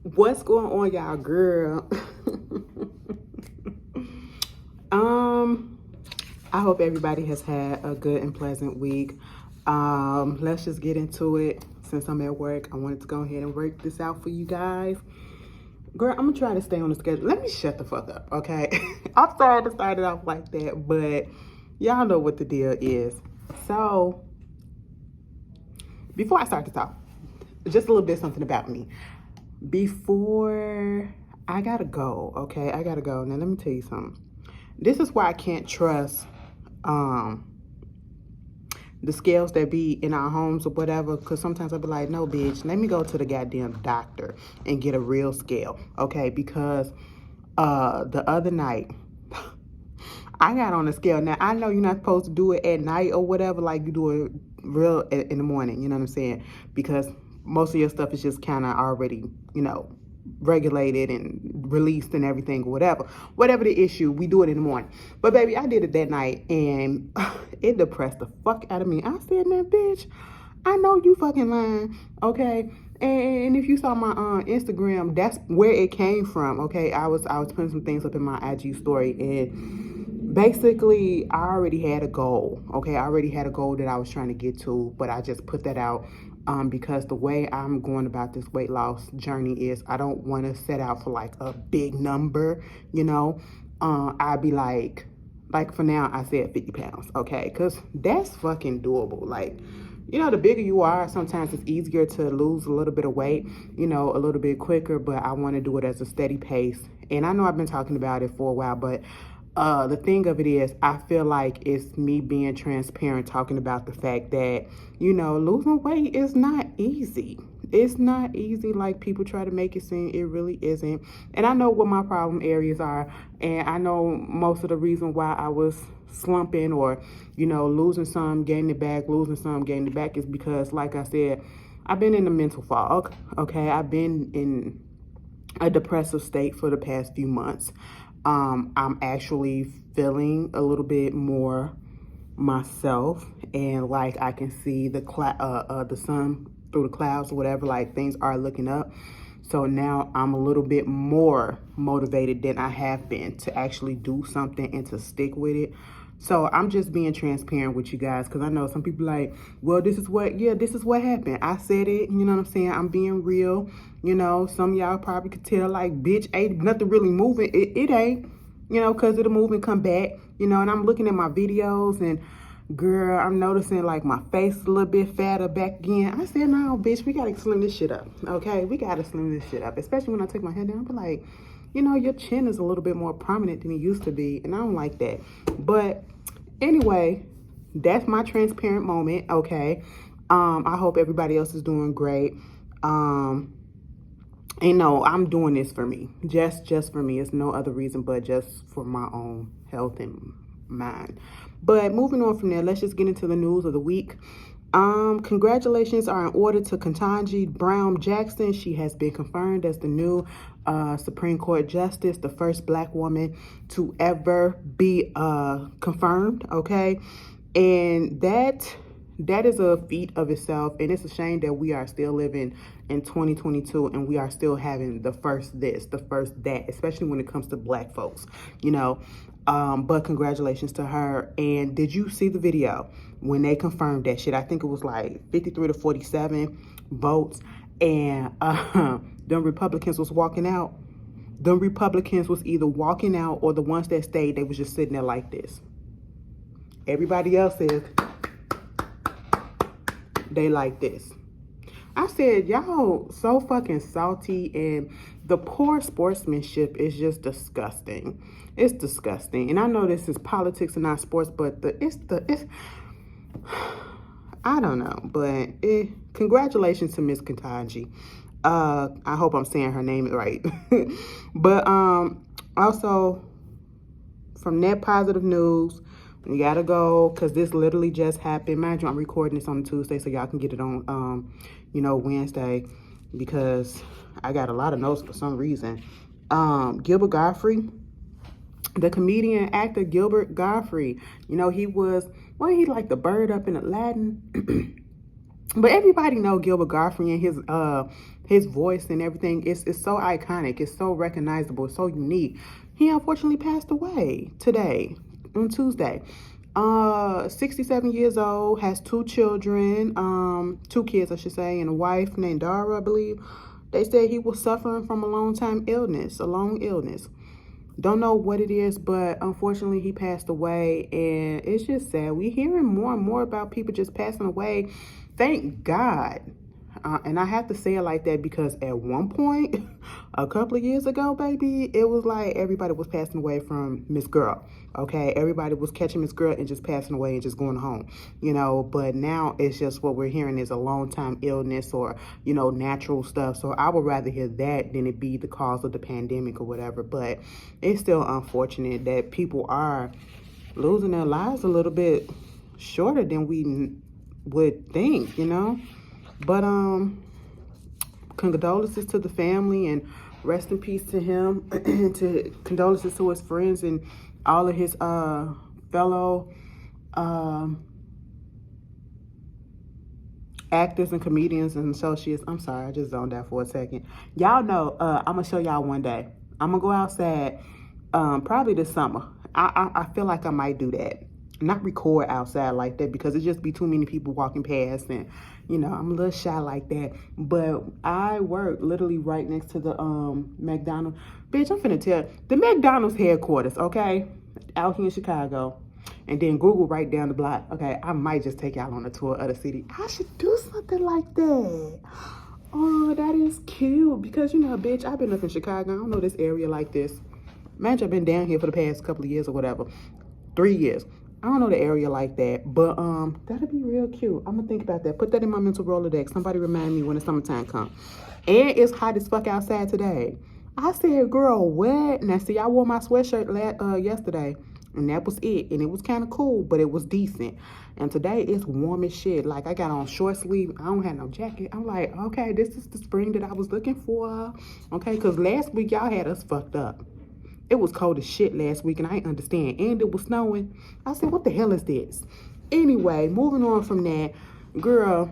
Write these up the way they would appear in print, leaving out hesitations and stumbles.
What's going on, y'all, girl? I hope everybody has had a good and pleasant week. Let's just get into it. Since I'm at work, I wanted to go ahead and work this out for you guys. Girl, I'm gonna try to stay on the schedule. Let me shut the fuck up, okay? I'm sorry to start it off like that, but y'all know what the deal is. So, before I start to talk, just a little bit something about me. Before I gotta go, okay? I gotta go. Now let me tell you something. This is why I can't trust the scales that be in our homes or whatever, because sometimes I'll be like, no, bitch, let me go to the goddamn doctor and get a real scale, okay? Because the other night, I got on a scale. Now, I know you're not supposed to do it at night or whatever, like you do it real in the morning, you know what I'm saying? Because most of your stuff is just kind of already, you know, regulated and released and everything, whatever the issue, we do it in the morning. But baby, I did it that night and it depressed the fuck out of me. I said, man, bitch, I know you fucking lying, okay? And if you saw my Instagram, that's where it came from, okay? I was putting some things up in my IG story, and basically I already had a goal, okay? I already had a goal that I was trying to get to, but I just put that out because the way I'm going about this weight loss journey is I don't want to set out for like a big number, you know? I'd be like for now, I said 50 pounds, okay? Because that's fucking doable. Like, you know, the bigger you are, sometimes it's easier to lose a little bit of weight, you know, a little bit quicker, but I want to do it as a steady pace. And I know I've been talking about it for a while, but the thing of it is, I feel like it's me being transparent, talking about the fact that, you know, losing weight is not easy. It's not easy like people try to make it seem. It really isn't. And I know what my problem areas are, and I know most of the reason why I was slumping or, you know, losing some, gaining it back, losing some, gaining it back is because, like I said, I've been in a mental fog, okay? I've been in a depressive state for the past few months. I'm actually feeling a little bit more myself, and like I can see the sun through the clouds or whatever, like things are looking up. So now I'm a little bit more motivated than I have been to actually do something and to stick with it. So I'm just being transparent with you guys, because I know some people like, well, this is what happened. I said it, you know what I'm saying? I'm being real. You know, some of y'all probably could tell like, bitch, ain't nothing really moving. It ain't, you know, because it'll move and come back, you know, and I'm looking at my videos and girl, I'm noticing like my face is a little bit fatter back again. I said, no, bitch, we got to slim this shit up, okay? We got to slim this shit up, especially when I take my head down. I be like, you know, your chin is a little bit more prominent than it used to be, and I don't like that. But anyway, that's my transparent moment, okay? I hope everybody else is doing great. And no, I'm doing this for me. Just for me. It's no other reason but just for my own health and mind. But moving on from there, let's just get into the news of the week. Congratulations are in order to Ketanji Brown Jackson. She has been confirmed as the new Supreme Court Justice, the first Black woman to ever be confirmed, okay? And that is a feat of itself, and it's a shame that we are still living in 2022 and we are still having the first this, the first that, especially when it comes to Black folks, you know. But congratulations to her. And did you see the video when they confirmed that shit? I think it was like 53 to 47 votes, and them Republicans was walking out. Them Republicans was either walking out, or the ones that stayed, they was just sitting there like this. Everybody else is, they like this. I said, y'all so fucking salty, and the poor sportsmanship is just disgusting. It's disgusting. And I know this is politics and not sports, but it's I don't know, but congratulations to Miss Ketanji. I hope I'm saying her name right. But also from that positive news, we gotta go, because this literally just happened. Mind you, I'm recording this on Tuesday, so y'all can get it on you know, Wednesday, because I got a lot of notes for some reason. Gilbert Gottfried, the comedian actor Gilbert Gottfried, you know, he like the bird up in Aladdin. But everybody know Gilbert Gottfried and his his voice and everything, it's so iconic. It's so recognizable. It's so unique. He unfortunately passed away today, on Tuesday. 67 years old, has two children, two kids, I should say, and a wife named Dara, I believe. They said he was suffering from a long illness. Don't know what it is, but unfortunately he passed away, and it's just sad. We're hearing more and more about people just passing away. Thank God. And I have to say it like that because at one point, a couple of years ago, baby, it was like everybody was passing away from Miss Girl. Okay, everybody was catching Miss Girl and just passing away and just going home, you know. But now it's just what we're hearing is a long time illness or, you know, natural stuff. So I would rather hear that than it be the cause of the pandemic or whatever. But it's still unfortunate that people are losing their lives a little bit shorter than we would think, you know. But condolences to the family and rest in peace to him. To condolences to his friends and all of his fellow actors and comedians and associates. I'm sorry, I just zoned out for a second. Y'all know I'm gonna show y'all one day. I'm gonna go outside probably this summer. I feel like I might do that. Not record outside like that because it just be too many people walking past, and you know I'm a little shy like that. But I work literally right next to the McDonald's. Bitch, I'm finna tell the McDonald's headquarters, okay, out here in Chicago, and then Google right down the block. Okay, I might just take y'all on a tour of the city. I should do something like that. Oh, that is cute because you know, bitch, I've been up in Chicago. I don't know this area like this. Imagine I've been down here for the past couple of years or whatever, 3 years. I don't know the area like that, but that'd be real cute. I'm gonna think about that. Put that in my mental Rolodex. Somebody remind me when the summertime comes. And it's hot as fuck outside today. I said, girl, what? Now, see, I wore my sweatshirt yesterday, and that was it. And it was kind of cool, but it was decent. And today, it's warm as shit. Like, I got on short sleeve. I don't have no jacket. I'm like, okay, this is the spring that I was looking for. Okay, because last week, y'all had us fucked up. It was cold as shit last week, and I didn't understand. And it was snowing. I said, what the hell is this? Anyway, moving on from that, girl,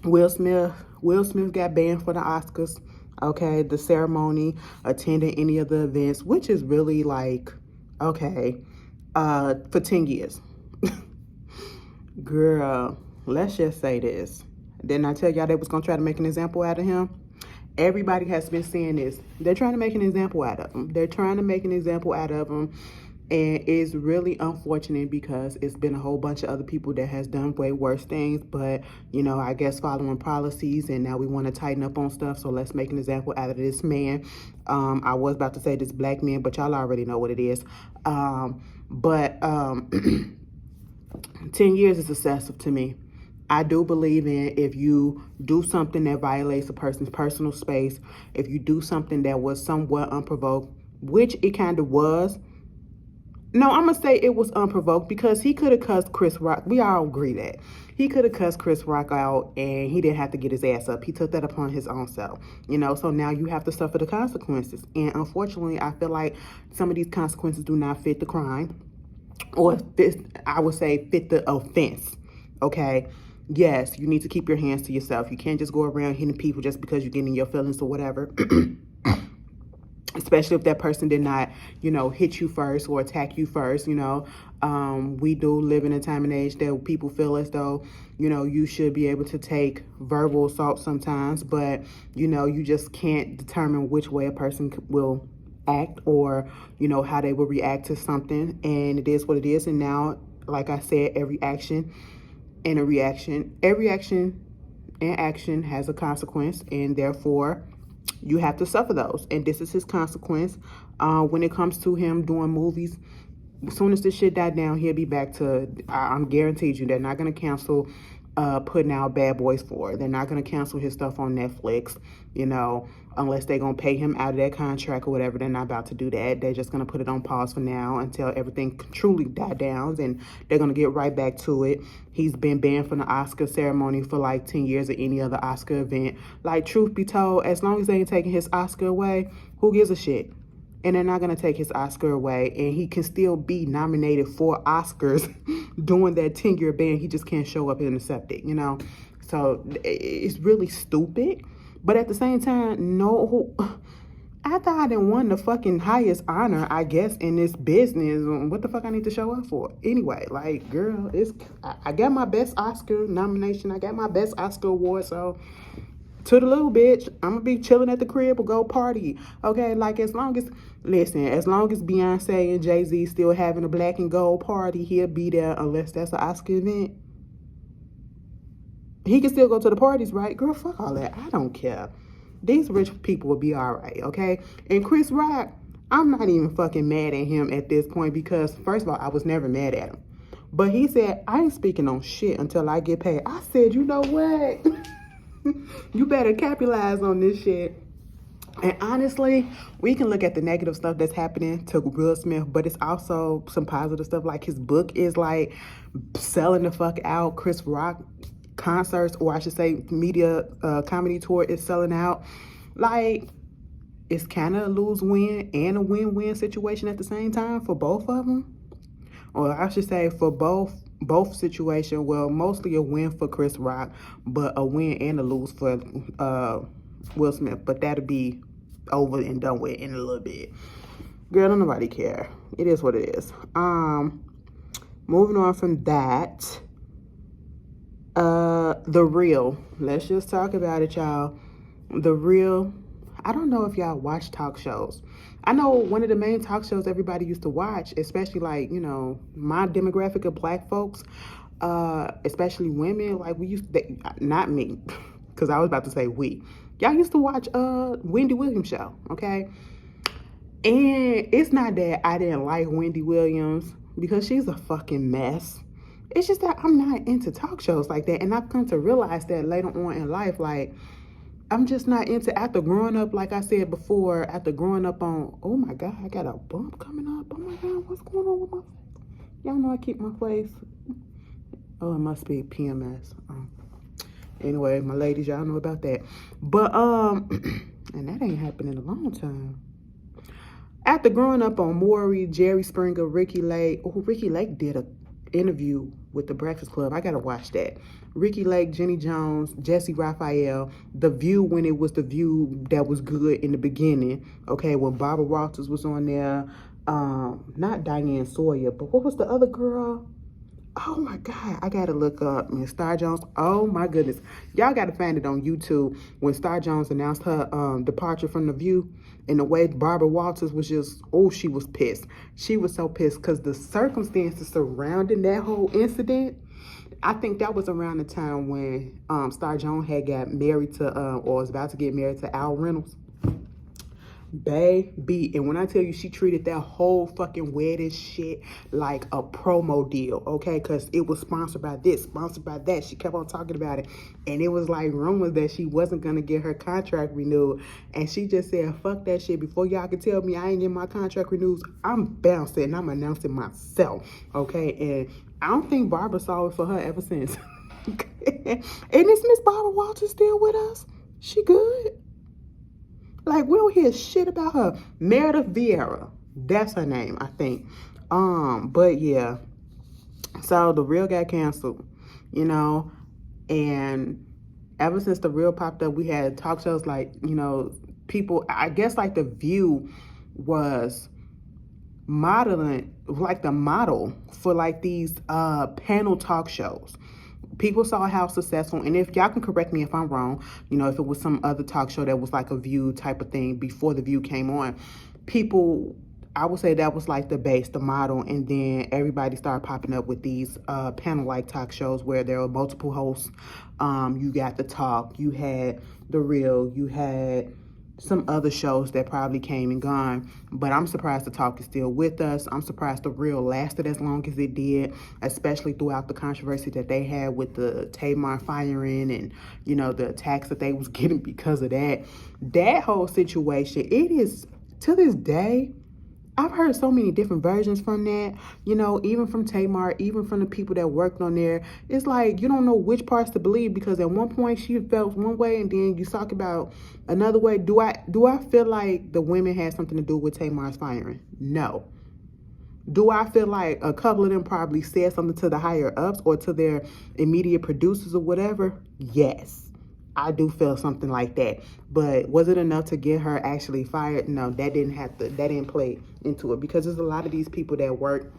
Will Smith got banned for the Oscars. Okay, the ceremony, attending any of the events, which is really like, okay, for 10 years. Girl, let's just say this. Didn't I tell y'all they was going to try to make an example out of him? Everybody has been saying this. They're trying to make an example out of him. And it's really unfortunate because it's been a whole bunch of other people that has done way worse things. But, you know, I guess following policies, and now we want to tighten up on stuff. So let's make an example out of this man. I was about to say this black man, but y'all already know what it is. 10 years is excessive to me. I do believe in if you do something that violates a person's personal space, if you do something that was somewhat unprovoked, which it kind of was. No, I'm going to say it was unprovoked because he could have cussed Chris Rock. We all agree that. He could have cussed Chris Rock out and he didn't have to get his ass up. He took that upon his own self, you know, so now you have to suffer the consequences. And unfortunately, I feel like some of these consequences do not fit the crime or I would say fit the offense, okay? Yes, you need to keep your hands to yourself. You can't just go around hitting people just because you're getting your feelings or whatever. Especially if that person did not, you know, hit you first or attack you first, you know. We do live in a time and age that people feel as though, you know, you should be able to take verbal assault sometimes, but, you know, you just can't determine which way a person will act or, you know, how they will react to something. And it is what it is. And now, like I said, every action and action has a consequence, and therefore you have to suffer those. And this is his consequence. When it comes to him doing movies, as soon as this shit died down, he'll be back to, I'm guaranteed you, they're not going to cancel putting out Bad Boys 4. They're not going to cancel his stuff on Netflix, you know, unless they're going to pay him out of that contract or whatever. They're not about to do that. They're just going to put it on pause for now until everything truly dies down, and they're going to get right back to it. He's been banned from the Oscar ceremony for like 10 years or any other Oscar event. Like, truth be told, as long as they ain't taking his Oscar away, who gives a shit? And they're not going to take his Oscar away. And he can still be nominated for Oscars during that 10-year ban. He just can't show up and accept it, you know. So it's really stupid. But at the same time, no, after I done won the fucking highest honor, I guess, in this business, what the fuck I need to show up for? Anyway, like, girl, I got my best Oscar nomination. I got my best Oscar award, so to the little bitch, I'm gonna be chilling at the crib or go party. Okay, like as long as Beyonce and Jay-Z still having a black and gold party, he'll be there unless that's an Oscar event. He can still go to the parties, right? Girl, fuck all that. I don't care. These rich people will be all right, okay? And Chris Rock, I'm not even fucking mad at him at this point because, first of all, I was never mad at him. But he said, I ain't speaking on shit until I get paid. I said, you know what? You better capitalize on this shit. And honestly, we can look at the negative stuff that's happening to Will Smith, but it's also some positive stuff. Like his book is like selling the fuck out. Chris Rock concerts, or I should say media comedy tour is selling out. Like, it's kind of a lose-win and a win-win situation at the same time for both of them. Or I should say for both situations. Well, mostly a win for Chris Rock, but a win and a lose for Will Smith. But that'll be over and done with in a little bit. Girl, don't nobody care. It is what it is. Moving on from that, The Real. Let's just talk about it, y'all. The Real. I don't know if y'all watch talk shows. I know one of the main talk shows everybody used to watch, especially like, you know, my demographic of black folks, especially women, like we used to, not me, because I was about to say we. Y'all used to watch Wendy Williams show, okay? And it's not that I didn't like Wendy Williams because she's a fucking mess. It's just that I'm not into talk shows like that. And I've come to realize that later on in life, like, I'm just not into, after growing up, like I said before, after growing up on, oh my God, I got a bump coming up. Oh my God, what's going on with my face? Y'all know I keep my face. Oh, it must be PMS. Anyway, my ladies, y'all know about that. But, and that ain't happened in a long time. After growing up on Maury, Jerry Springer, Ricky Lake. Oh, Ricky Lake did an interview with the Breakfast Club. I gotta watch that. Ricky Lake, Jenny Jones, Jesse Raphael, The View when it was The View that was good in the beginning. Okay, when Barbara Walters was on there. Not Diane Sawyer, but what was the other girl? Oh my God, I gotta look up Miss Star Jones. Oh my goodness. Y'all gotta find it on YouTube when Star Jones announced her departure from The View. And the way Barbara Walters was just, oh, she was pissed. She was so pissed because the circumstances surrounding that whole incident, I think that was around the time when Star Jones had got married to, or was about to get married to Al Reynolds. Baby, and when I tell you she treated that whole fucking wedding shit like a promo deal, okay? Because it was sponsored by this, sponsored by that. She kept on talking about it, and it was like rumors that she wasn't gonna get her contract renewed, and she just said, fuck that shit. Before y'all can tell me I ain't getting my contract renewed, I'm bouncing and I'm announcing myself, okay? And I don't think Barbara saw it for her ever since. And is Miss Barbara Walters still with us? She good? Like, we don't hear shit about her. Meredith Vieira. That's her name, I think. But yeah. So The Real got canceled, you know. And ever since The Real popped up, we had talk shows like, you know, people, I guess like The View was modeling, like the model for like these panel talk shows. People saw how successful, and if y'all can correct me if I'm wrong, you know, if it was some other talk show that was like a View type of thing before The View came on, people, I would say that was like the base, the model, and then everybody started popping up with these panel-like talk shows where there were multiple hosts. You got The Talk, you had The Real, you had some other shows that probably came and gone, but I'm surprised The Talk is still with us. I'm surprised The Real lasted as long as it did, especially throughout the controversy that they had with the Tamar firing and, you know, the attacks that they was getting because of that. That whole situation, it is, to this day, I've heard so many different versions from that, you know, even from Tamar, even from the people that worked on there. It's like, you don't know which parts to believe, because at one point she felt one way and then you talk about another way. Do I feel like the women had something to do with Tamar's firing? No. Do I feel like a couple of them probably said something to the higher ups or to their immediate producers or whatever? Yes. I do feel something like that. But was it enough to get her actually fired? No, that didn't play into it, because there's a lot of these people that work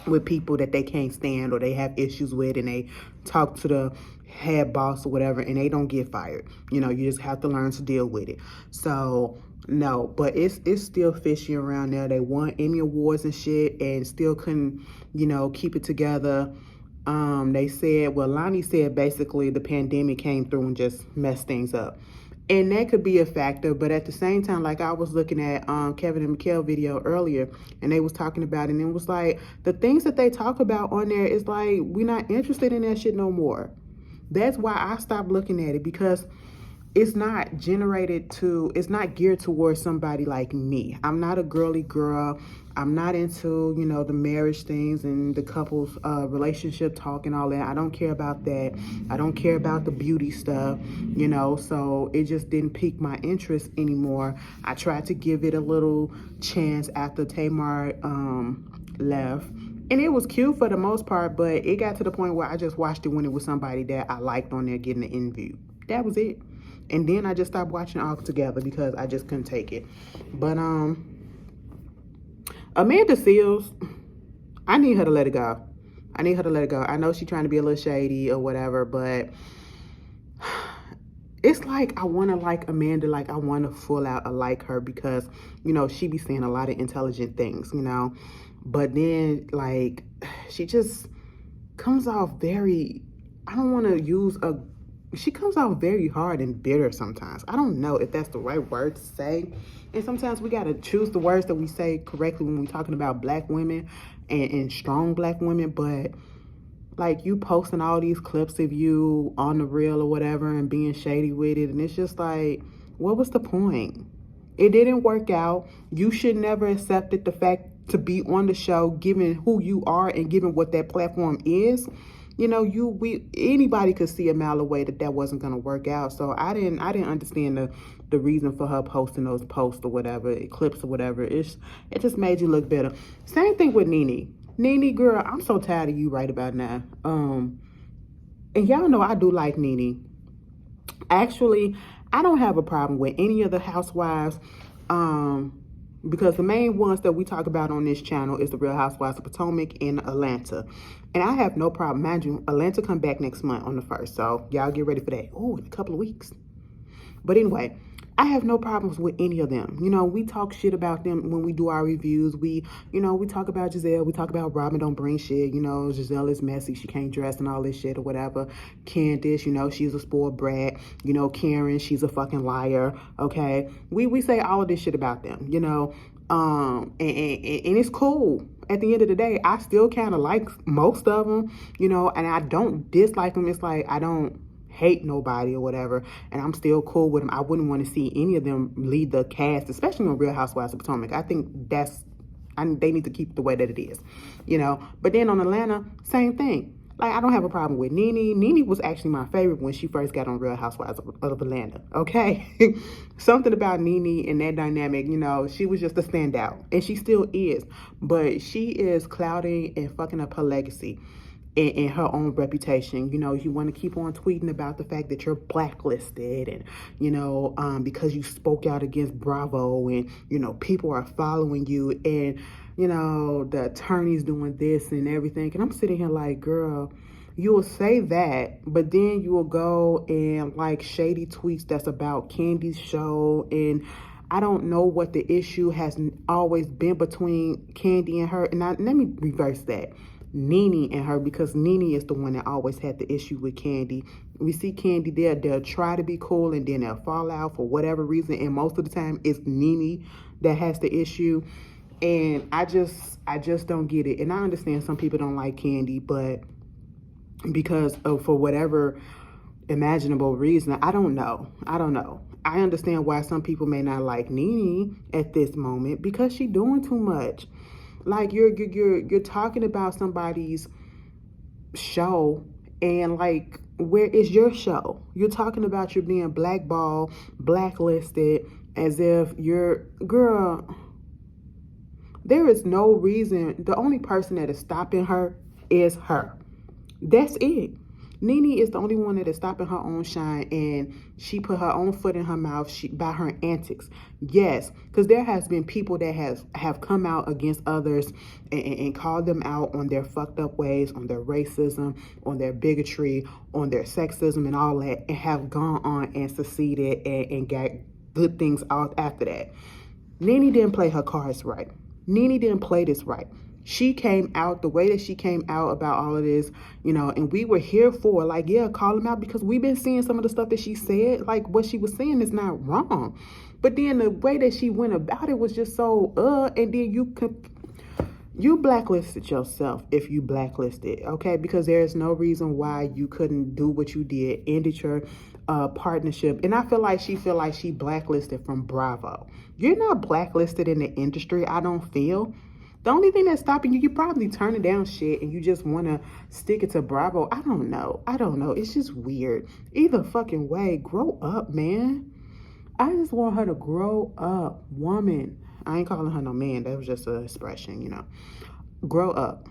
with people that they can't stand or they have issues with, and they talk to the head boss or whatever, and they don't get fired. You know, you just have to learn to deal with it. So no, but it's still fishy around there. They won Emmy Awards and shit and still couldn't, you know, keep it together. They said, well, Lonnie said basically the pandemic came through and just messed things up. And that could be a factor, but at the same time, like I was looking at Kevin and Mikhail video earlier, and they was talking about it, and it was like, the things that they talk about on there is like, we're not interested in that shit no more. That's why I stopped looking at it, because it's not it's not geared towards somebody like me. I'm not a girly girl. I'm not into, you know, the marriage things and the couples relationship talk and all that. I don't care about that. I don't care about the beauty stuff, you know, so it just didn't pique my interest anymore. I tried to give it a little chance after Tamar left. And it was cute for the most part, but it got to the point where I just watched it when it was somebody that I liked on there getting the interview. That was it. And then I just stopped watching altogether because I just couldn't take it. But Amanda Seals, I need her to let it go. I need her to let it go. I know she's trying to be a little shady or whatever, but it's like I want to like Amanda, like I want to full out like her, because, you know, she be saying a lot of intelligent things, you know. But then, like, she just comes off very, I don't want to use a, she comes out very hard and bitter sometimes. I don't know if that's the right word to say. And sometimes we got to choose the words that we say correctly when we're talking about black women and strong black women. But like, you posting all these clips of you on the reel or whatever and being shady with it. And it's just like, what was the point? It didn't work out. You should never accepted the fact to be on the show, given who you are and given what that platform is. You know, anybody could see a mile away that wasn't gonna work out. So I didn't understand the reason for her posting those posts or whatever, clips or whatever. It just made you look better. Same thing with Nene. Nene, girl, I'm so tired of you right about now. And y'all know I do like Nene. Actually, I don't have a problem with any of the housewives. Because the main ones that we talk about on this channel is the Real Housewives of Potomac and Atlanta. And I have no problem. Mind you, Atlanta come back next month on the 1st. So y'all get ready for that. Oh, in a couple of weeks. But anyway, I have no problems with any of them. You know, we talk shit about them when we do our reviews. We talk about Giselle. We talk about Robin don't bring shit. You know, Giselle is messy. She can't dress and all this shit or whatever. Candace, you know, she's a spoiled brat. You know, Karen, she's a fucking liar. Okay. We say all of this shit about them, you know. And it's cool. At the end of the day, I still kind of like most of them, you know, and I don't dislike them. It's like, I don't hate nobody or whatever, and I'm still cool with them. I wouldn't want to see any of them lead the cast, especially on Real Housewives of Potomac. I think they need to keep it the way that it is, you know. But then on Atlanta, same thing. Like, I don't have a problem with Nene. Nene was actually my favorite when she first got on Real Housewives of Atlanta, okay? Something about Nene and that dynamic, you know, she was just a standout. And she still is. But she is clouding and fucking up her legacy and her own reputation. You know, you want to keep on tweeting about the fact that you're blacklisted and, you know, because you spoke out against Bravo and, you know, people are following you and, you know, the attorney's doing this and everything. And I'm sitting here like, girl, you will say that, but then you will go and like shady tweets that's about Candy's show. And I don't know what the issue has always been between Candy and her. And let me reverse that. Nene and her, because Nene is the one that always had the issue with Candy. We see Candy there, they'll try to be cool and then they'll fall out for whatever reason, and most of the time it's Nene that has the issue. And I just don't get it. And I understand some people don't like Candy, but because of, for whatever imaginable reason, I don't know. I understand why some people may not like Nene at this moment, because she's doing too much. Like, you're talking about somebody's show, and like, where is your show? You're talking about you're being blackballed, blacklisted, as if you're, girl, there is no reason. The only person that is stopping her is her. That's it. Nene is the only one that is stopping her own shine, and she put her own foot in her mouth by her antics. Yes, because there has been people that have come out against others and called them out on their fucked up ways, on their racism, on their bigotry, on their sexism and all that, and have gone on and succeeded and got good things out after that. Nene didn't play her cards right. Nene didn't play this right. She came out the way that she came out about all of this, and we were here for, like, yeah, call him out, because we've been seeing some of the stuff that she said. Like, what she was saying is not wrong. But then the way that she went about it was just so, and then you blacklisted yourself if you blacklisted, okay? Because there's no reason why you couldn't do what you did, ended your partnership. And I feel like she blacklisted from Bravo. You're not blacklisted in the industry, I don't feel. The only thing that's stopping you probably turning down shit and you just want to stick it to Bravo. I don't know. It's just weird. Either fucking way, grow up, man. I just want her to grow up, woman. I ain't calling her no man. That was just an expression, Grow up.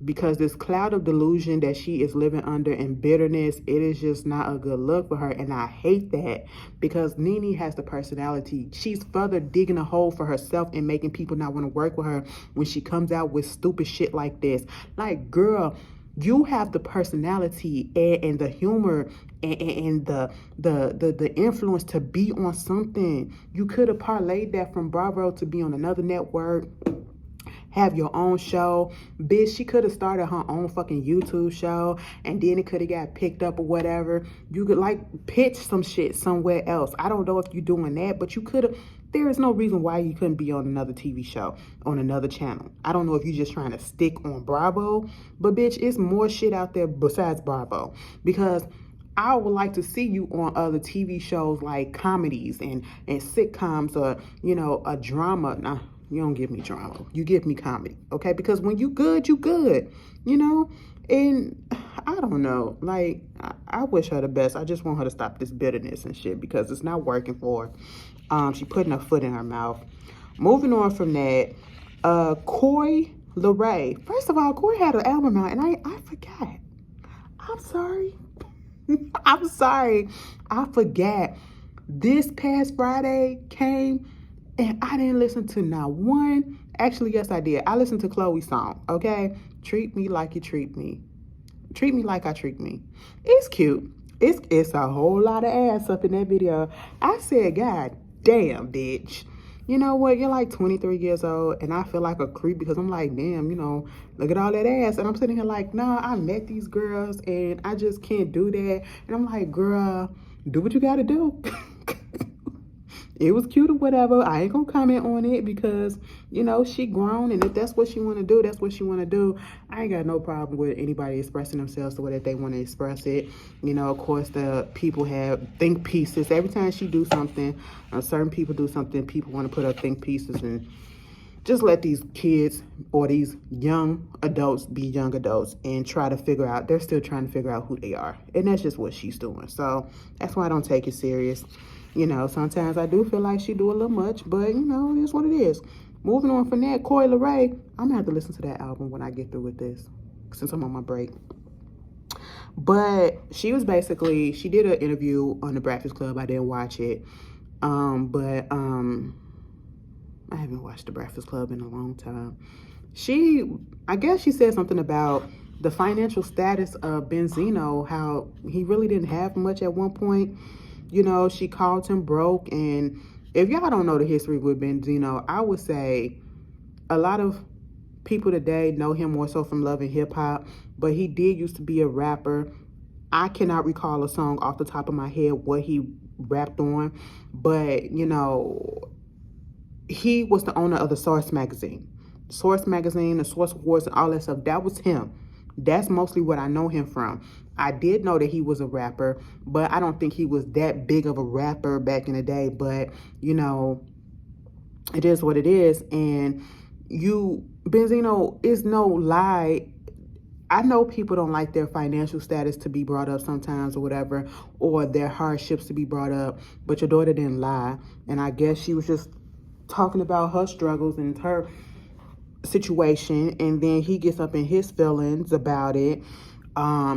Because this cloud of delusion that she is living under and bitterness, it is just not a good look for her. And I hate that, because Nene has the personality. She's further digging a hole for herself and making people not want to work with her when she comes out with stupid shit like this. Like, girl, you have the personality and the humor and the influence to be on something. You could have parlayed that from Bravo to be on another network. Have your own show. Bitch, she could have started her own fucking YouTube show, and then it could have got picked up or whatever. You could, like, pitch some shit somewhere else. I don't know if you're doing that, but you could have. There is no reason why you couldn't be on another TV show, on another channel. I don't know if you're just trying to stick on Bravo, but bitch, it's more shit out there besides Bravo. Because I would like to see you on other TV shows, like comedies and sitcoms, or, a drama. Nah, you don't give me drama. You give me comedy, okay? Because when you good, you good, And I don't know. Like, I wish her the best. I just want her to stop this bitterness and shit, because it's not working for her. She putting her foot in her mouth. Moving on from that, Koi Leray. First of all, Koi had an album out, and I forgot. I'm sorry. I'm sorry. I forgot. This past Friday came, and I didn't listen to not one. Actually, yes, I did. I listened to Chloe's song, okay? Treat me like you treat me. Treat me like I treat me. It's cute. It's a whole lot of ass up in that video. I said, God damn, bitch. You know what? You're like 23 years old, and I feel like a creep, because I'm like, damn, look at all that ass. And I'm sitting here like, nah, I met these girls, and I just can't do that. And I'm like, girl, do what you got to do. It was cute or whatever. I ain't gonna comment on it, because, she grown, and if that's what she want to do, that's what she want to do. I ain't got no problem with anybody expressing themselves the way that they want to express it. Of course, the people have think pieces. Every time she do something, certain people do something, people want to put up think pieces, and just let these kids or these young adults be young adults and try to figure out, they're still trying to figure out who they are. And that's just what she's doing. So that's why I don't take it serious. Sometimes I do feel like she do a little much, but, it is what it is. Moving on from that, Koi Leray, I'm going to have to listen to that album when I get through with this, since I'm on my break. But she did an interview on The Breakfast Club. I didn't watch it. But I haven't watched The Breakfast Club in a long time. I guess she said something about the financial status of Benzino, how he really didn't have much at one point. She called him broke. And if y'all don't know the history with Benzino, I would say a lot of people today know him more so from Love and Hip Hop, but he did used to be a rapper. I cannot recall a song off the top of my head what he rapped on, but, he was the owner of the Source magazine. Source magazine, the Source Awards, and all that stuff. That was him. That's mostly what I know him from. I did know that he was a rapper, but I don't think he was that big of a rapper back in the day. But, it is what it is. And Benzino is no lie. I know people don't like their financial status to be brought up sometimes or whatever, or their hardships to be brought up, but your daughter didn't lie. And I guess she was just talking about her struggles and her situation, and then he gets up in his feelings about it.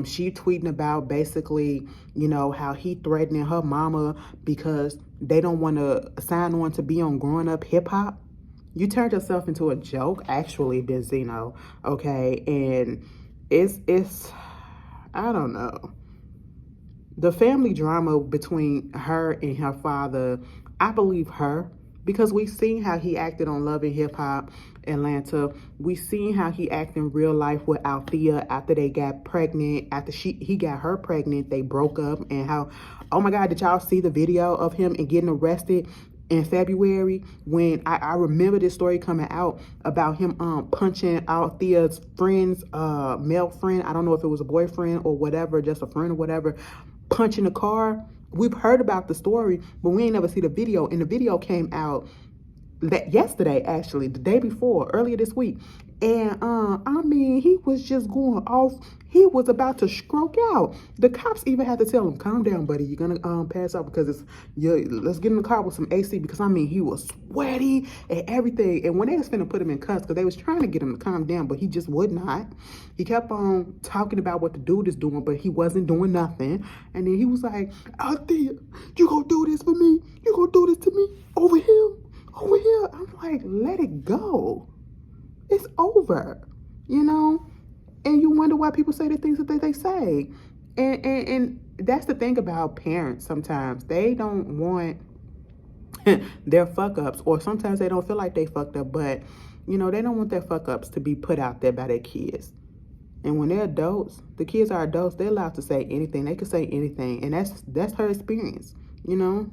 She tweeting about basically, you know, how he threatening her mama because they don't want to sign on to be on Growing Up Hip Hop. You turned yourself into a joke, actually, Benzino. Okay, and it's I don't know. The family drama between her and her father, I believe her, because we've seen how he acted on Love and Hip Hop Atlanta. We've seen how he acted in real life with Althea after they got pregnant. After he got her pregnant, they broke up. And how, oh my God, did y'all see the video of him and getting arrested in February? When I remember this story coming out about him punching Althea's friend's male friend. I don't know if it was a boyfriend or whatever, just a friend or whatever, punching a car. We've heard about the story, but we ain't never see the video. And the video came out yesterday, actually, the day before, earlier this week. And I mean, he was just going off. He was about to stroke out. The cops even had to tell him, calm down, buddy. You're gonna pass out because let's get in the car with some AC, because I mean, he was sweaty and everything. And when they was finna put him in cuffs, because they was trying to get him to calm down, but he just would not. He kept on talking about what the dude is doing, but he wasn't doing nothing. And then he was like, Althea, you gonna do this for me? You gonna do this to me? Over him? Over here? I'm like, let it go. It's over, you know? And you wonder why people say the things that they say. And that's the thing about parents sometimes. They don't want their fuck-ups, or sometimes they don't feel like they fucked up, but, you know, they don't want their fuck-ups to be put out there by their kids. And when they're adults, the kids are adults, they're allowed to say anything. They can say anything, and that's her experience, you know?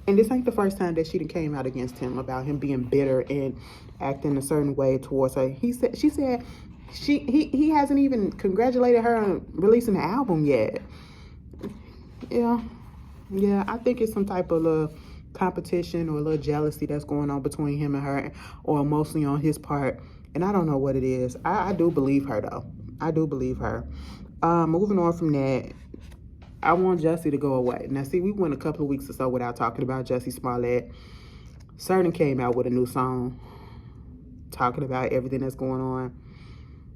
And this ain't the first time that she came out against him about him being bitter and acting a certain way towards her. She said he hasn't even congratulated her on releasing the album yet. Yeah, I think it's some type of competition or a little jealousy that's going on between him and her, or mostly on his part. And I don't know what it is. I do believe her, though. I do believe her. Moving on from that, I want Jussie to go away. Now, see, we went a couple of weeks or so without talking about Jussie Smollett. Certain came out with a new song talking about everything that's going on.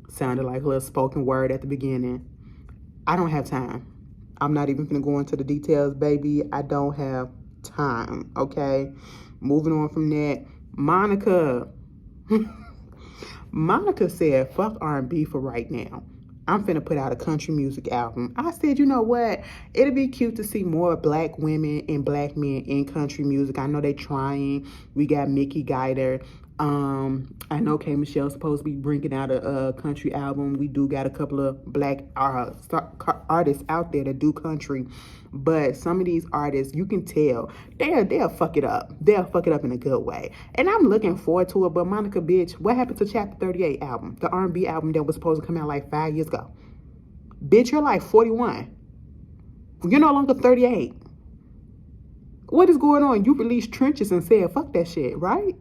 Sounded like a little spoken word at the beginning. I don't have time. I'm not even going to go into the details, baby. I don't have time, okay? Moving on from that, Monica. Monica said, fuck R&B for right now. I'm finna put out a country music album. I said, you know what? It'd be cute to see more black women and black men in country music. I know they trying. We got Mickey Guider. I know K. Michelle's supposed to be bringing out a country album. We do got a couple of black artists out there that do country. But some of these artists, you can tell, they'll fuck it up. They'll fuck it up in a good way. And I'm looking forward to it. But Monica, bitch, what happened to Chapter 38 album? The R&B album that was supposed to come out like 5 years ago. Bitch, you're like 41. You're no longer 38. What is going on? You released Trenches and said, fuck that shit, right?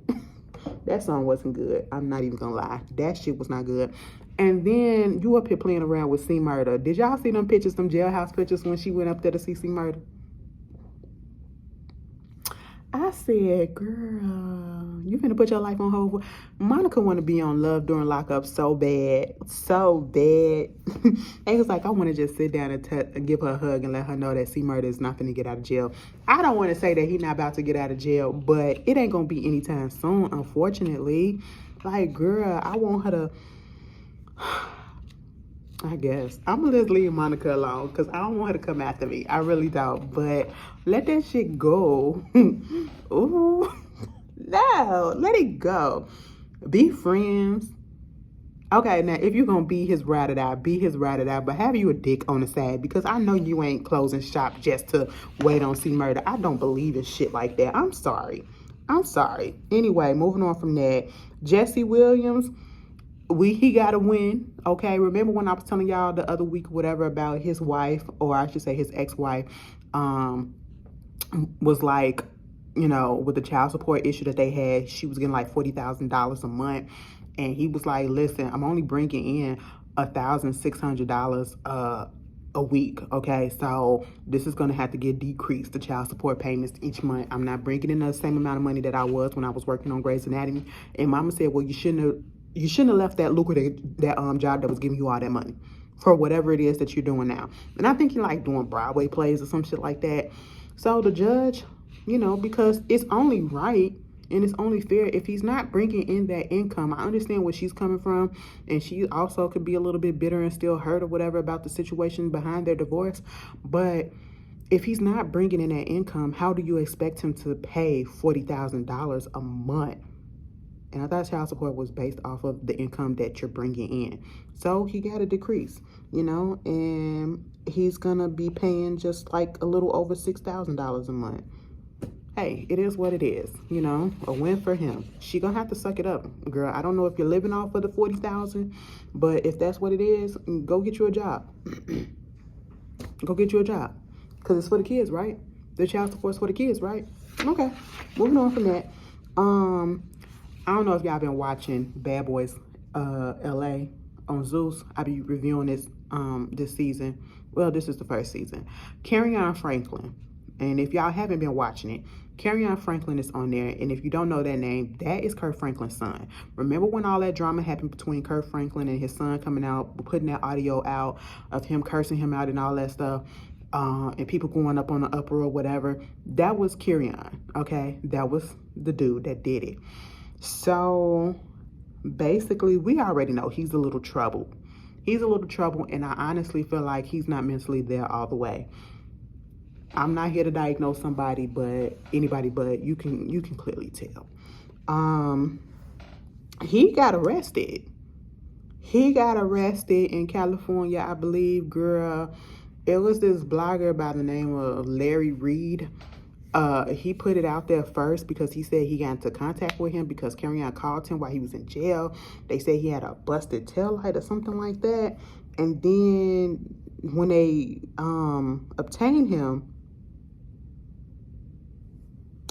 That song wasn't good. I'm not even gonna lie. That shit was not good. And then you up here playing around with C Murder. Did y'all see them pictures, them jailhouse pictures when she went up there to see C Murder? I said, girl, you finna put your life on hold. Monica want to be on Love During Lockup so bad. So bad. And was like, I want to just sit down and give her a hug and let her know that C Murder is not finna get out of jail. I don't want to say that he not about to get out of jail, but it ain't gonna be anytime soon, unfortunately. Like, girl, I want her to... I guess. I'm gonna just leave Monica alone because I don't want her to come after me. I really don't. But let that shit go. Ooh. No, let it go. Be friends. Okay, now if you're gonna be his ride or die, be his ride or die, but have you a dick on the side, because I know you ain't closing shop just to wait on C Murder. I don't believe in shit like that. I'm sorry. Anyway, moving on from that, Jesse Williams. He got to win, okay? Remember when I was telling y'all the other week, whatever, about his wife, or I should say his ex-wife, was like, you know, with the child support issue that they had, she was getting like $40,000 a month. And he was like, listen, I'm only bringing in $1,600 a week, okay? So this is going to have to get decreased, the child support payments each month. I'm not bringing in the same amount of money that I was when I was working on Grey's Anatomy. And Mama said, well, you shouldn't have left that lucrative job that was giving you all that money. for whatever it is that you're doing now. And I think you like doing Broadway plays or some shit like that. So the judge, you know, because it's only right and it's only fair if he's not bringing in that income. I understand where she's coming from, and she also could be a little bit bitter and still hurt or whatever about the situation behind their divorce. But if he's not bringing in that income, how do you expect him to pay $40,000 a month? And I thought child support was based off of the income that you're bringing in. So he got to decrease, you know, and he's going to be paying just like a little over $6,000 a month. Hey, it is what it is, you know, a win for him. She gonna have to suck it up, girl. I don't know if you're living off of the 40,000, but if that's what it is, go get you a job. Go get you a job, because it's for the kids, right? The child support's for the kids, right? Okay, moving on from that. I don't know if y'all been watching Bad Boys LA on Zeus. I be reviewing this this season. Well, this is the first season. Carrion Franklin. And if y'all haven't been watching it, Carrion Franklin is on there. And if you don't know that name, that is Kurt Franklin's son. Remember when all that drama happened between Kurt Franklin and his son coming out, putting that audio out of him cursing him out and all that stuff, and people going up on the uproar or whatever? That was Carrion, okay? That was the dude that did it. So basically, we already know he's a little troubled. He's a little troubled, and I honestly feel like he's not mentally there all the way. I'm not here to diagnose somebody, but anybody, but you can clearly tell. He got arrested. He got arrested in California, I believe, girl. It was this blogger by the name of Larry Reed. He put it out there first because he said he got into contact with him because Carrion called him while he was in jail. They said he had a busted taillight or something like that. And then when they obtained him,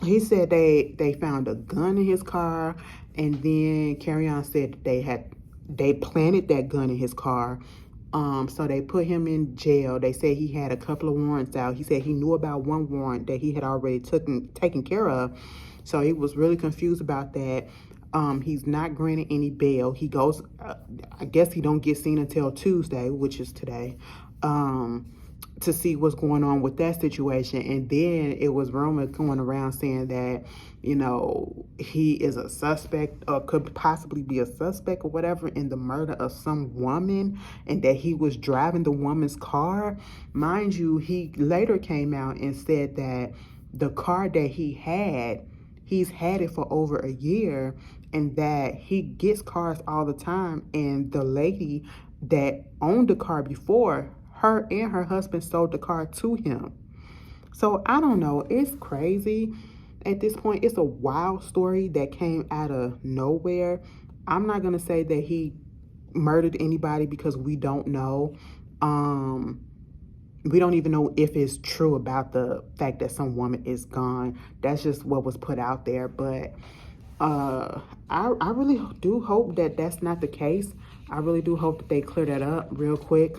he said they found a gun in his car, and then Carrion said they planted that gun in his car. So they put him in jail. They said he had a couple of warrants out. He said he knew about one warrant that he had already taken care of. So he was really confused about that. He's not granted any bail. He goes, I guess he don't get seen until Tuesday, which is today, to see what's going on with that situation. And then it was rumors going around saying that, you know, he is a suspect or could possibly be a suspect or whatever in the murder of some woman, and that he was driving the woman's car. Mind you, he later came out and said that the car that he's had it for over a year, and that he gets cars all the time. And the lady that owned the car before, her and her husband sold the car to him. So I don't know. It's crazy at this point. It's a wild story that came out of nowhere. I'm not going to say that he murdered anybody because we don't know. We don't even know if it's true about the fact that some woman is gone. That's just what was put out there. But I really do hope that that's not the case. I really do hope that they clear that up real quick.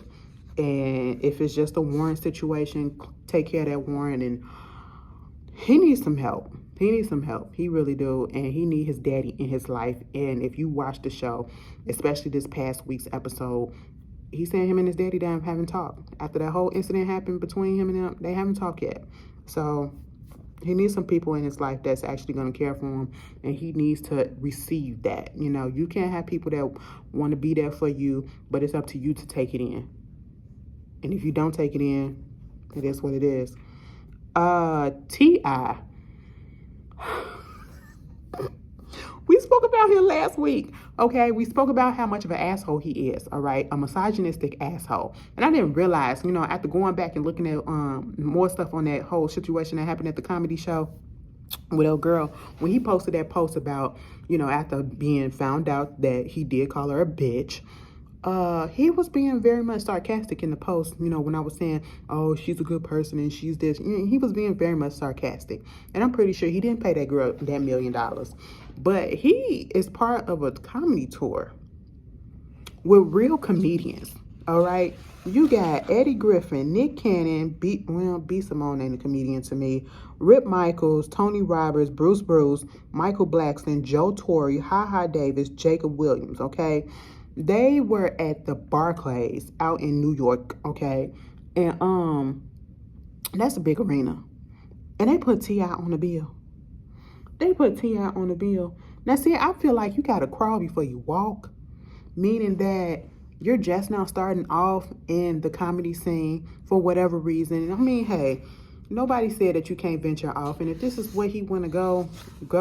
And if it's just a warrant situation, take care of that warrant. And he needs some help. He needs some help. He really do. And he needs his daddy in his life. And if you watch the show, especially this past week's episode, he said him and his daddy haven't talked. After that whole incident happened between him and them, they haven't talked yet. So he needs some people in his life that's actually going to care for him, and he needs to receive that. You know, you can't have people that want to be there for you, but it's up to you to take it in. And if you don't take it in, it is what it is. T.I. We spoke about him last week, okay? We spoke about how much of an asshole he is, all right? A misogynistic asshole. And I didn't realize, you know, after going back and looking at more stuff on that whole situation that happened at the comedy show with old girl, when he posted that post about, you know, after being found out that he did call her a bitch, he was being very much sarcastic in the post, you know, when I was saying, oh, she's a good person and she's this. He was being very much sarcastic. And I'm pretty sure he didn't pay that girl that $1 million. But he is part of a comedy tour with real comedians, all right? You got Eddie Griffin, Nick Cannon, B. Simone ain't a comedian to me, Rip Michaels, Tony Roberts, Bruce, Michael Blackson, Joe Torre, Ha Ha Davis, Jacob Williams, okay? They were at the Barclays out in New York, okay? And that's a big arena. And they put T.I. on the bill. They put T.I. on the bill. Now, see, I feel like you gotta crawl before you walk, meaning that you're just now starting off in the comedy scene for whatever reason. I mean, hey, nobody said that you can't venture off, and if this is where he want to go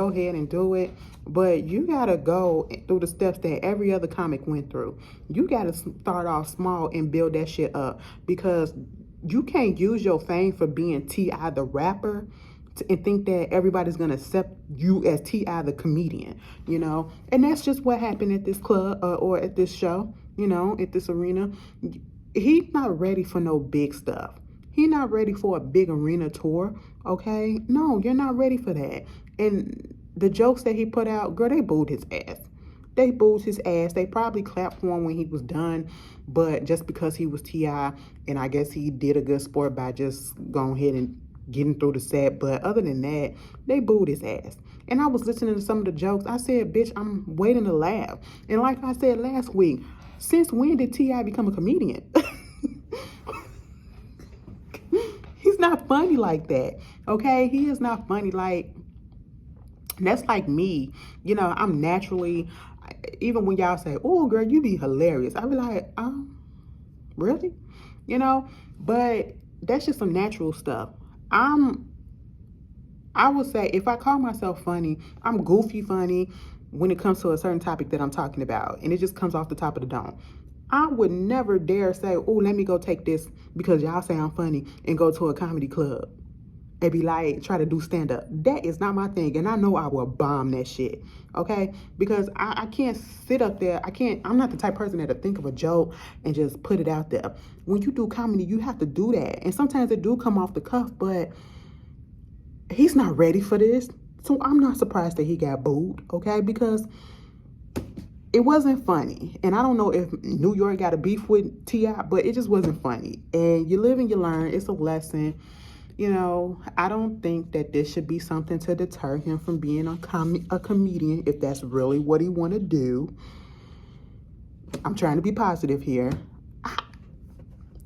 ahead and do it. But you gotta go through the steps that every other comic went through. You gotta start off small and build that shit up, because you can't use your fame for being T.I. the rapper and think that everybody's gonna accept you as T.I. the comedian, you know? And that's just what happened at this club or at this show, you know, at this arena. He's not ready for no big stuff. He's not ready for a big arena tour, okay? No, you're not ready for that. And the jokes that he put out, girl, they booed his ass. They booed his ass. They probably clapped for him when he was done, but just because he was T.I., and I guess he did a good sport by just going ahead and getting through the set, but other than that, they booed his ass. And I was listening to some of the jokes. I said, bitch, I'm waiting to laugh. And like I said last week, since when did T.I. become a comedian? He's not funny like that, okay? He is not funny like, that's like me. You know, I'm naturally, even when y'all say, oh, girl, you be hilarious, I be like, really? You know, but that's just some natural stuff. I would say if I call myself funny, I'm goofy funny when it comes to a certain topic that I'm talking about, and it just comes off the top of the dome. I would never dare say, oh, let me go take this because y'all say I'm funny and go to a comedy club and be like, try to do stand-up. That is not my thing, and I know I will bomb that shit, okay? Because I can't sit up there. I'm not the type of person that'll think of a joke and just put it out there. When you do comedy, you have to do that, and sometimes it do come off the cuff, but he's not ready for this, so I'm not surprised that he got booed, okay? Because it wasn't funny, and I don't know if New York got a beef with T.I., but it just wasn't funny, and you live and you learn. It's a lesson. You know, I don't think that this should be something to deter him from being a comedian, if that's really what he want to do. I'm trying to be positive here.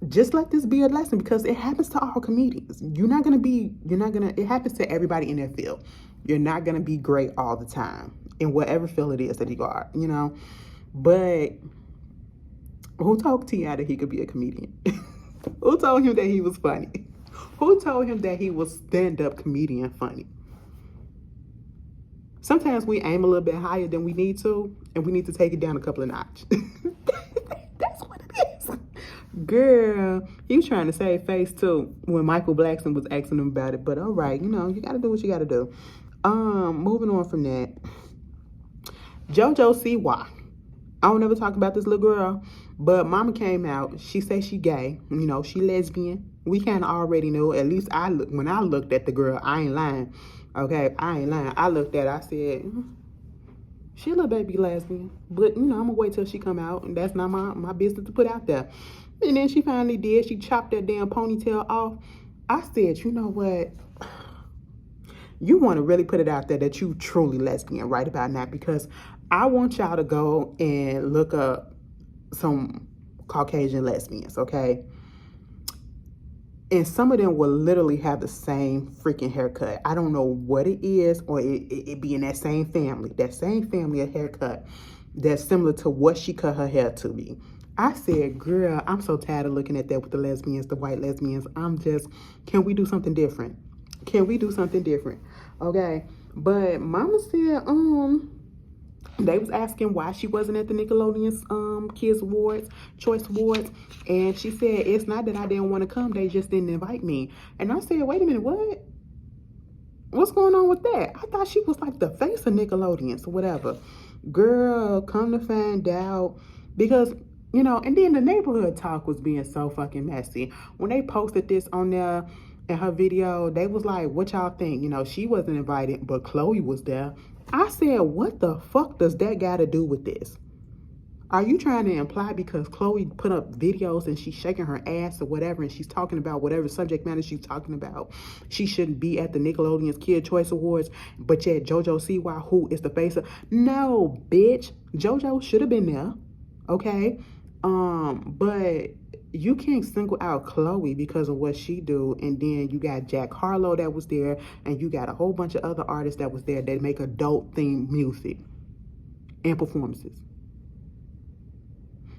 Just let this be a lesson, because it happens to all comedians. It happens to everybody in their field. You're not going to be great all the time in whatever field it is that you are, you know. But who told T.I. that he could be a comedian? Who told him that he was funny? Who told him that he was stand-up comedian funny? Sometimes we aim a little bit higher than we need to, and we need to take it down a couple of notches. That's what it is. Girl, he was trying to save face too when Michael Blackson was asking him about it. But all right, you know, you got to do what you got to do. Moving on from that. JoJo Siwa. I don't ever talk about this little girl, but mama came out. She say she gay. You know, she lesbian. We kind of already know. At least when I looked at the girl, I ain't lying. Okay, I ain't lying. I looked at her, I said, she a little baby lesbian. But, you know, I'm going to wait till she come out. And that's not my business to put out there. And then she finally did. She chopped that damn ponytail off. I said, you know what? You want to really put it out there that you truly lesbian right about now, because I want y'all to go and look up some Caucasian lesbians, okay? And some of them will literally have the same freaking haircut. I don't know what it is, or it be in that same family of haircut that's similar to what she cut her hair to be. I said, girl, I'm so tired of looking at that with the lesbians, the white lesbians. Can we do something different? Can we do something different? Okay. But mama said, they was asking why she wasn't at the Nickelodeon's Kids Awards, Choice Awards. And she said, it's not that I didn't want to come. They just didn't invite me. And I said, wait a minute, what? What's going on with that? I thought she was like the face of Nickelodeon, so whatever. Girl, come to find out. Because, you know, and then the neighborhood talk was being so fucking messy. When they posted this on there in her video, they was like, what y'all think? You know, she wasn't invited, but Chloe was there. I said, what the fuck does that got to do with this? Are you trying to imply because Chloe put up videos and she's shaking her ass or whatever, and she's talking about whatever subject matter she's talking about, she shouldn't be at the Nickelodeon's Kid Choice Awards, but yet JoJo Siwa, who is the face of... No, bitch. JoJo should have been there. okay? But you can't single out Chloe because of what she do, and then you got Jack Harlow that was there, and you got a whole bunch of other artists that was there that make adult themed music and performances.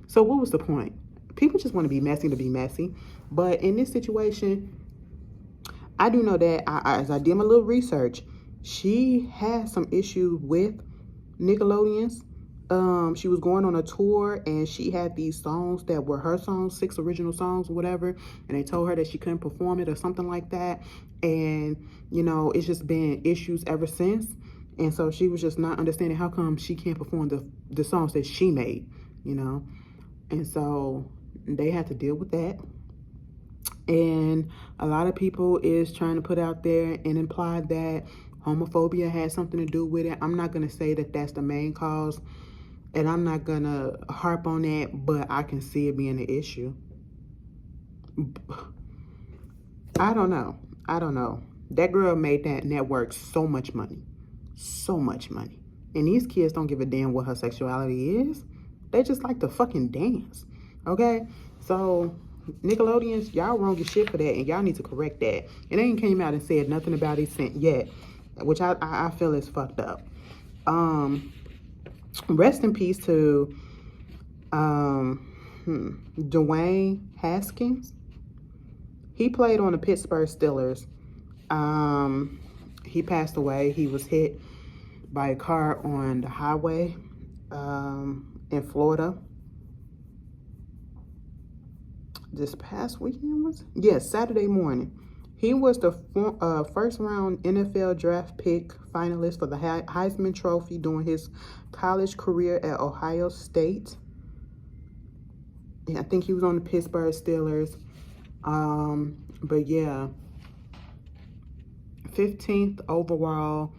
So what was the point? People just want to be messy to be messy. But in this situation, I do know that as I did my little research, she had some issues with Nickelodeon's. She was going on a tour and she had these songs that were her songs, 6 original songs or whatever, and they told her that she couldn't perform it or something like that. And you know, it's just been issues ever since. And so she was just not understanding how come she can't perform the songs that she made, you know. And so they had to deal with that. And a lot of people is trying to put out there and imply that homophobia has something to do with it. I'm not going to say that that's the main cause, and I'm not going to harp on that, but I can see it being an issue. I don't know. That girl made that network so much money. So much money. And these kids don't give a damn what her sexuality is. They just like to fucking dance. Okay? So Nickelodeons, y'all wrong as shit for that, and y'all need to correct that. And they ain't came out and said nothing about it yet, which I feel is fucked up. Rest in peace to Dwayne Haskins. He played on the Pittsburgh Steelers. He passed away. He was hit by a car on the highway in Florida. This past weekend was? Yes, Saturday morning. He was the first round NFL draft pick finalist for the Heisman Trophy during his college career at Ohio State. Yeah, I think he was on the Pittsburgh Steelers. But yeah, 15th overall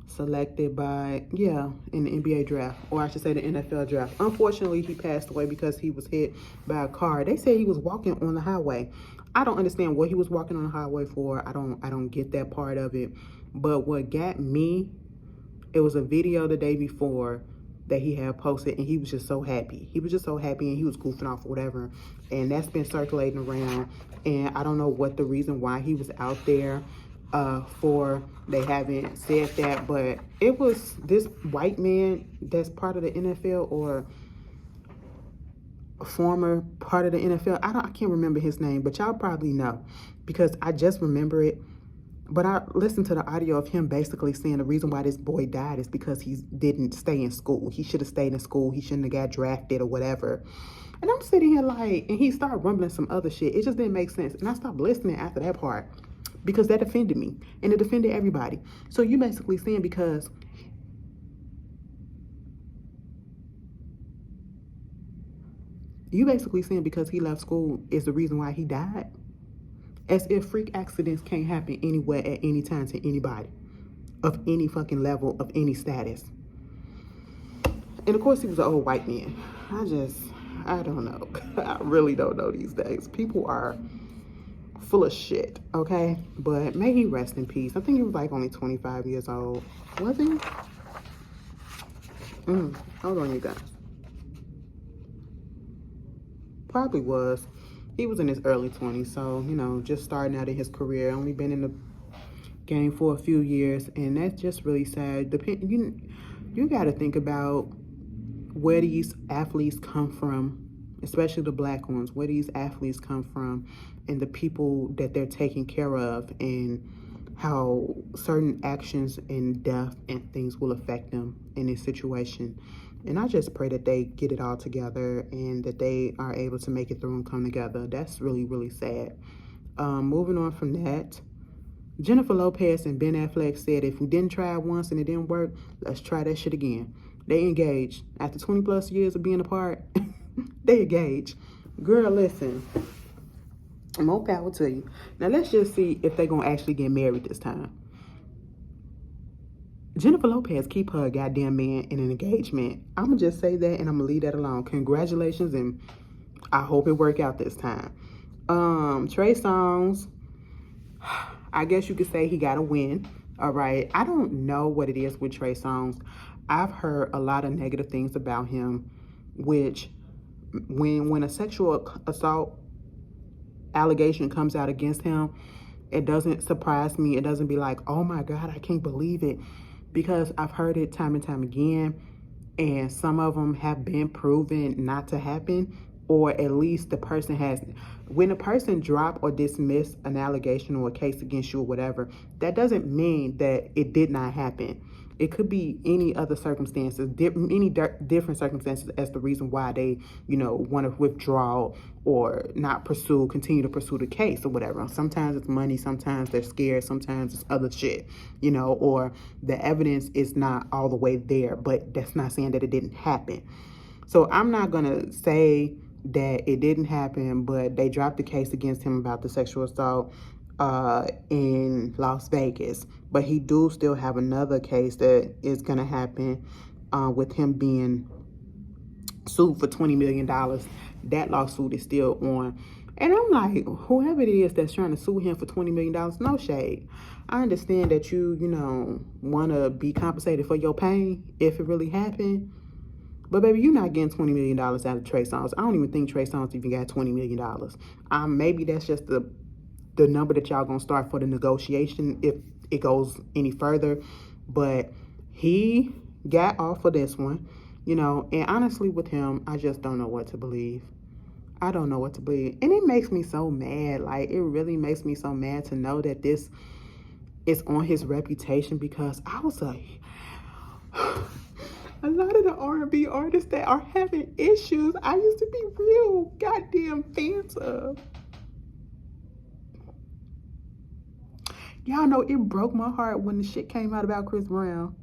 selected by, in the NBA draft, or I should say the NFL draft. Unfortunately, he passed away because he was hit by a car. They said he was walking on the highway. I don't understand what he was walking on the highway for. I don't get that part of it. But what got me, it was a video the day before that he had posted, and he was just so happy. He was just so happy, and he was goofing off or whatever. And that's been circulating around. And I don't know what the reason why he was out there for. They haven't said that, but it was this white man that's part of the NFL, or a former part of the NFL. I can't remember his name, but y'all probably know because I just remember it. But I listened to the audio of him basically saying the reason why this boy died is because he didn't stay in school. He should have stayed in school. He shouldn't have got drafted or whatever. And I'm sitting here like, and he started rumbling some other shit. It just didn't make sense. And I stopped listening after that part because that offended me, and it offended everybody. So you basically saying because he left school is the reason why he died? As if freak accidents can't happen anywhere at any time to anybody of any fucking level, of any status. And of course he was an old white man. I don't know. I really don't know these days. People are full of shit, okay? But may he rest in peace. I think he was like only 25 years old. Was he? Hold on, you guys. Probably was. He was in his early 20s, so, you know, just starting out in his career. Only been in the game for a few years, and that's just really sad. You got to think about where these athletes come from, especially the black ones, where these athletes come from, and the people that they're taking care of, and how certain actions and death and things will affect them in this situation. And I just pray that they get it all together and that they are able to make it through and come together. That's really, really sad. Moving on from that, Jennifer Lopez and Ben Affleck said if we didn't try it once and it didn't work, let's try that shit again. They engaged. After 20 plus years of being apart, they engaged. Girl, listen. More power to you. Now let's just see if they're going to actually get married this time. Jennifer Lopez keep her goddamn man in an engagement. I'm going to just say that, and I'm going to leave that alone. Congratulations, and I hope it work out this time. Trey Songz, I guess you could say he got a win. All right. I don't know what it is with Trey Songz. I've heard a lot of negative things about him, which when a sexual assault allegation comes out against him, it doesn't surprise me. It doesn't be like, oh my God, I can't believe it, because I've heard it time and time again, and some of them have been proven not to happen, or at least the person has. When a person drop or dismiss an allegation or a case against you or whatever, that doesn't mean that it did not happen. It could be any other circumstances, different circumstances as the reason why they, want to withdraw or not continue to pursue the case or whatever. Sometimes it's money, sometimes they're scared, sometimes it's other shit, or the evidence is not all the way there, but that's not saying that it didn't happen. So I'm not going to say that it didn't happen, but they dropped the case against him about the sexual assault in Las Vegas, but he do still have another case that is going to happen with him being sued for $20 million. That lawsuit is still on, and I'm like, whoever it is that's trying to sue him for $20 million, no shade. I understand that you want to be compensated for your pain if it really happened, but baby, you're not getting $20 million out of Trey Songz. I don't even think Trey Songz even got $20 million. Maybe that's just the number that y'all gonna start for the negotiation if it goes any further, but he got off of this one, and honestly with him, I just don't know what to believe. I don't know what to believe, and it makes me so mad. Like, it really makes me so mad to know that this is on his reputation, because I was like, a lot of the R&B artists that are having issues, I used to be real goddamn fans of. Y'all know it broke my heart when the shit came out about Chris Brown.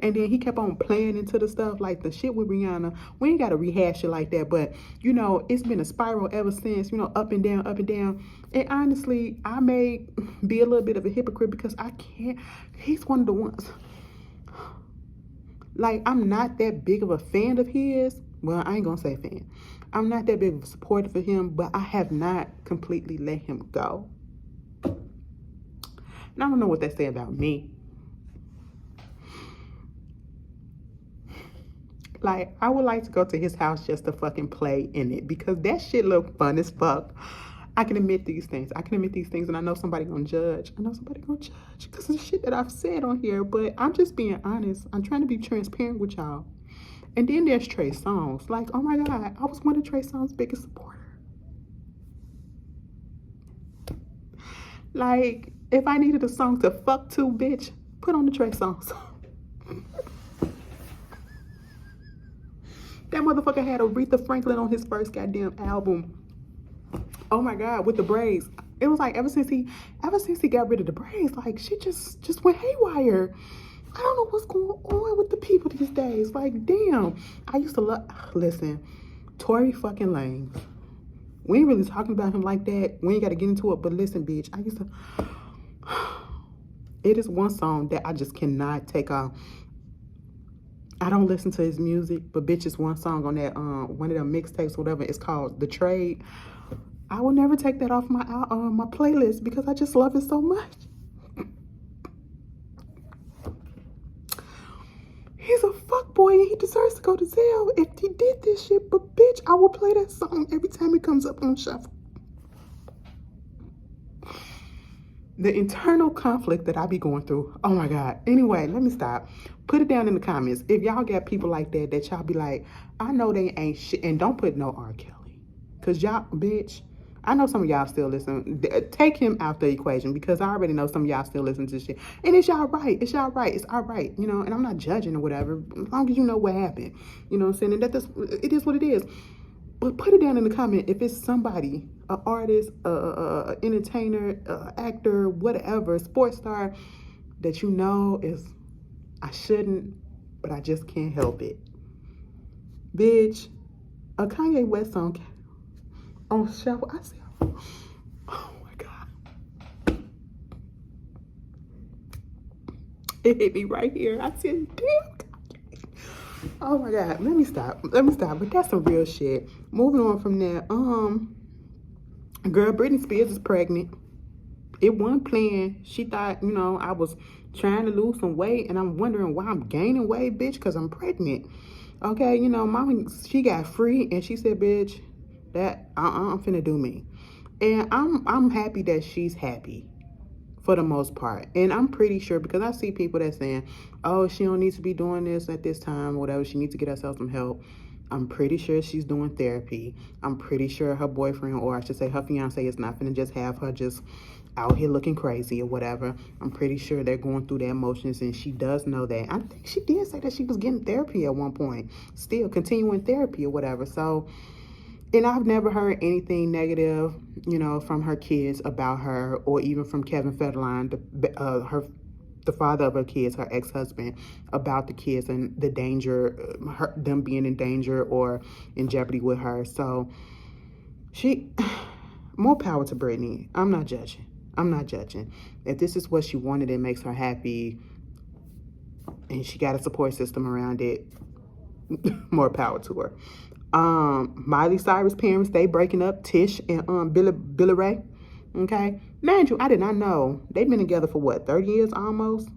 And then he kept on playing into the stuff, like the shit with Rihanna. We ain't got to rehash it like that, but, it's been a spiral ever since, up and down, up and down. And honestly, I may be a little bit of a hypocrite because I can't. He's one of the ones. Like, I'm not that big of a fan of his. Well, I ain't going to say fan. I'm not that big of a supporter for him, but I have not completely let him go. And I don't know what that say about me. Like, I would like to go to his house just to fucking play in it, because that shit look fun as fuck. I can admit these things. And I know somebody gonna judge. Because of the shit that I've said on here. But I'm just being honest. I'm trying to be transparent with y'all. And then there's Trey Songz. Like, oh my God, I was one of Trey Songz's biggest supporters. Like, if I needed a song to fuck to, bitch, put on the Trey Songz. That motherfucker had Aretha Franklin on his first goddamn album. Oh my God, with the braids. It was like ever since he got rid of the braids, like, shit just went haywire. I don't know what's going on with the people these days. Like, damn. I used to listen, Tory fucking Lanez. We ain't really talking about him like that. We ain't got to get into it. But listen, bitch, it is one song that I just cannot take off. I don't listen to his music, but bitch, it's one song on that one of them mixtapes, whatever. It's called The Trade. I will never take that off my playlist because I just love it so much. He's a fuckboy and he deserves to go to jail if he did this shit. But bitch, I will play that song every time it comes up on shuffle. The internal conflict that I be going through. Oh my God. Anyway, let me stop. Put it down in the comments. If y'all got people like that y'all be like, I know they ain't shit. And don't put no R. Kelly. Because y'all, bitch, I know some of y'all still listen. Take him out the equation because I already know some of y'all still listen to this shit. And it's y'all right. It's y'all right. It's all right. And I'm not judging or whatever. As long as you know what happened. You know what I'm saying? And it is what it is. But put it down in the comment if it's somebody, an artist, a entertainer, actor, whatever, sports star, that you know is, I shouldn't, but I just can't help it. Bitch, a Kanye West song on shuffle. I said, oh my God. It hit me right here. I said, damn. Oh my God, let me stop. But that's some real shit. Moving on from there, girl, Britney Spears is pregnant. It wasn't planned. She thought, I was trying to lose some weight, and I'm wondering why I'm gaining weight, bitch, because I'm pregnant. Okay, you know, mama, she got free, and she said, bitch, that I'm finna do me. And I'm happy that she's happy for the most part. And I'm pretty sure, because I see people that saying, oh, she don't need to be doing this at this time, whatever, she needs to get herself some help. I'm pretty sure she's doing therapy. I'm pretty sure her boyfriend, or I should say her fiance, is not gonna just have her just out here looking crazy or whatever. I'm pretty sure they're going through their emotions, and she does know that. I think she did say that she was getting therapy at one point, still continuing therapy or whatever. So, and I've never heard anything negative, you know, from her kids about her, or even from Kevin Federline, the father of her kids, her ex-husband, about the kids and the danger, them being in danger or in jeopardy with her. So more power to Britney. I'm not judging. If this is what she wanted and makes her happy, and she got a support system around it, more power to her. Miley Cyrus parents, they breaking up, Tish and Billy Ray. Okay, mind you, I did not know they've been together for what, 30 years almost,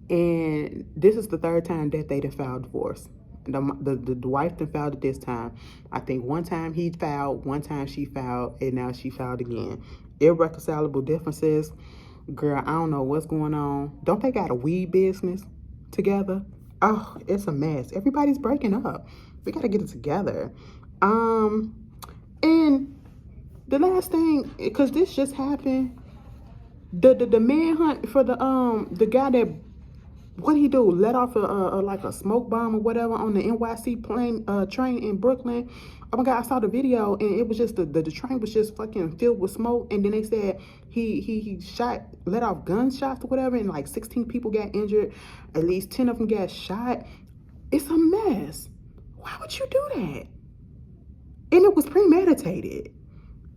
and this is the third time that they filed divorce. The wife filed it this time. I think one time he filed, one time she filed, and now she filed again. Irreconcilable differences. Girl, I don't know what's going on. Don't they got a weed business together? Oh, it's a mess. Everybody's breaking up. We gotta get it together. And the last thing, because this just happened, the manhunt for the guy that, what he do? Let off like a smoke bomb or whatever on the NYC train in Brooklyn. Oh my God, I saw the video, and it was just the train was just fucking filled with smoke, and then they said he let off gunshots or whatever, and like 16 people got injured, at least 10 of them got shot. It's a mess. Why would you do that? And it was premeditated.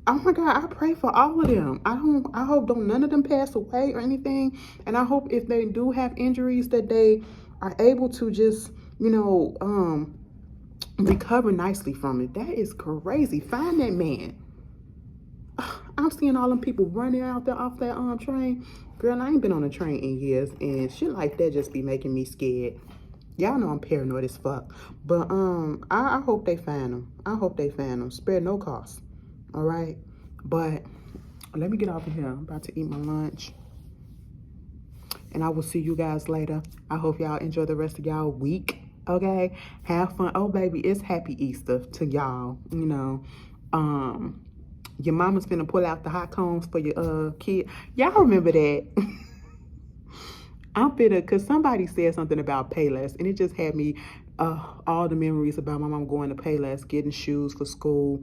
Oh my God, I pray for all of them. I hope none of them pass away or anything. And I hope if they do have injuries that they are able to just, you know, recover nicely from it. That is crazy. Find that man. I'm seeing all them people running out there off that train. Girl, I ain't been on a train in years, and shit like that just be making me scared. Y'all know I'm paranoid as fuck. But I hope they find them. I hope they find them. Spare no cost. All right, but let me get off of here. I'm about to eat my lunch, and I will see you guys later. I hope y'all enjoy the rest of y'all week. Okay, have fun. Oh baby, it's happy Easter to y'all. You know, your mama's finna pull out the hot combs for your kid. Y'all remember that? I'm finna, cause somebody said something about Payless, and it just had me all the memories about my mom going to Payless, getting shoes for school.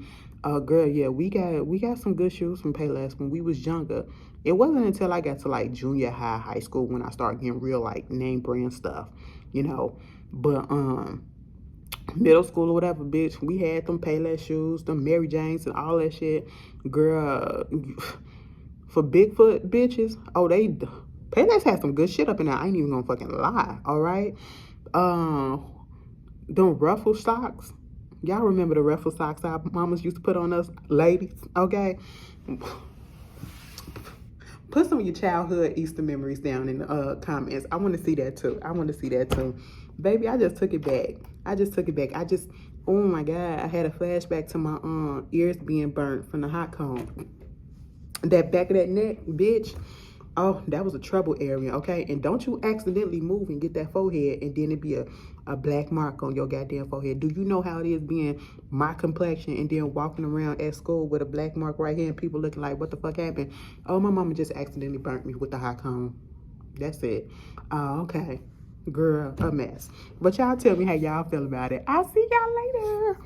Girl, yeah, we got some good shoes from Payless when we was younger. It wasn't until I got to like junior high school, when I started getting real like name brand stuff, you know. But middle school or whatever, bitch, we had them Payless shoes, them Mary Janes and all that shit. Girl, for Bigfoot bitches, oh, Payless had some good shit up in there. I ain't even gonna fucking lie, all right? Them ruffle socks. Y'all remember the ruffle socks our mamas used to put on us ladies, okay? Put some of your childhood Easter memories down in the comments. I want to see that too. Baby, I just took it back. Oh my God, I had a flashback to my ears being burnt from the hot comb. That back of that neck, bitch. Oh, that was a trouble area, okay? And don't you accidentally move and get that forehead, and then it be a black mark on your goddamn forehead. Do you know how it is being my complexion and then walking around at school with a black mark right here and people looking like, what the fuck happened? Oh, my mama just accidentally burnt me with the hot comb. That's it. Oh, okay. Girl, a mess. But y'all tell me how y'all feel about it. I'll see y'all later.